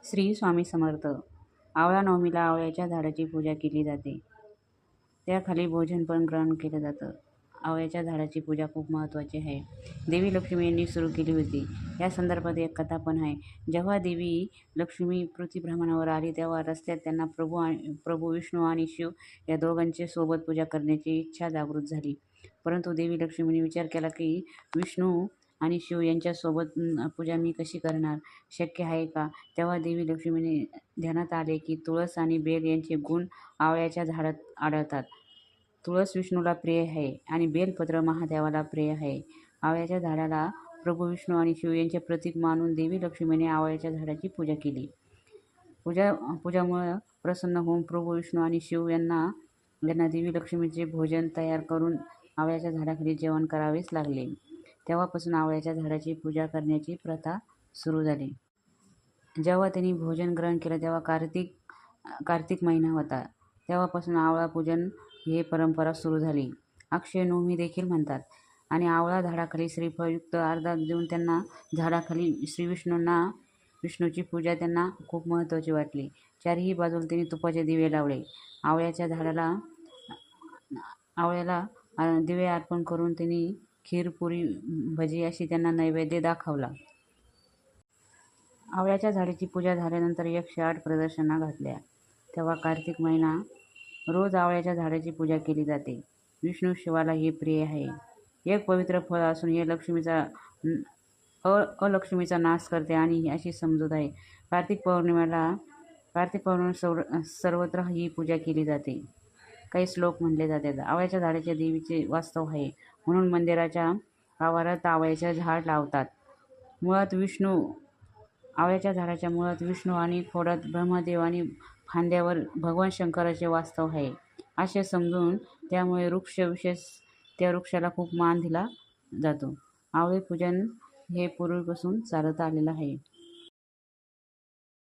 श्री स्वामी समर्थ. आवळा नवमीला आवळ्याच्या झाडाची पूजा केली जाते. त्याखाली भोजन पण ग्रहण केलं जातं. आवळ्याच्या झाडाची पूजा खूप महत्त्वाची आहे. देवी लक्ष्मी यांनी सुरू केली होती. या संदर्भात एक कथा पण आहे. जेव्हा देवी लक्ष्मी पृथ्वीभ्रमणावर आली तेव्हा रस्त्यात त्यांना प्रभू विष्णू आणि शिव या दोघांची सोबत पूजा करण्याची इच्छा जागृत झाली. परंतु देवी लक्ष्मीने विचार केला की विष्णू आणि शिव यांच्यासोबत पूजा मी कशी करणार, शक्य आहे का? तेव्हा देवी लक्ष्मीने ध्यानात आले की तुळस आणि बेल यांचे गुण आवळ्याच्या झाडात आढळतात. तुळस विष्णूला प्रिय आहे आणि बेलपत्र महादेवाला प्रिय आहे. आवळ्याच्या झाडाला प्रभू विष्णू आणि शिव यांचे प्रतीक मानून देवी लक्ष्मीने आवळ्याच्या झाडाची पूजा केली. पूजामुळे प्रसन्न होऊन प्रभू विष्णू आणि शिव यांना देवी लक्ष्मीचे भोजन तयार करून आवळ्याच्या झाडाखाली जेवण करावेच लागले. तेव्हापासून आवळ्याच्या झाडाची पूजा करण्याची प्रथा सुरू झाली. जेव्हा त्यांनी भोजन ग्रहण केलं तेव्हा कार्तिक महिना होता. तेव्हापासून आवळा पूजन ही परंपरा सुरू झाली. अक्षय नवमी देखील म्हणतात. आणि आवळा झाडाखाली श्रीफळयुक्त अर्धा देऊन त्यांना झाडाखाली विष्णूची पूजा त्यांना खूप महत्त्वाची वाटली. चारही बाजूला त्यांनी तुपाचे दिवे लावले. आवळ्याला दिवे अर्पण करून त्यांनी खीर, पुरी, भजी अशी त्यांना नैवेद्य दाखवला. आवळ्याच्या झाडाची पूजा झाल्यानंतर 108 प्रदक्षिणा घातल्या. तेव्हा कार्तिक महिना रोज आवळ्याच्या झाडाची पूजा केली जाते. विष्णू शिवाला हे प्रिय आहे. एक पवित्र फळ असून हे अलक्ष्मीचा नाश करते आणि अशी समजूत आहे. कार्तिक पौर्णिमेला सर्वत्र ही पूजा केली जाते. काही श्लोक म्हटले जातात. आवळ्याच्या झाडाच्या देवीचे वास्तव आहे म्हणून मंदिराच्या आवारात आवळ्याचे झाड लावतात. आवळ्याच्या झाडाच्या मुळात विष्णू आणि खोडात ब्रह्मदेव आणि फांद्यावर भगवान शंकराचे वास्तव आहे असे समजून त्यामुळे त्या वृक्षाला खूप मान दिला जातो. आवळे पूजन हे पूर्वीपासून चालत आलेलं आहे.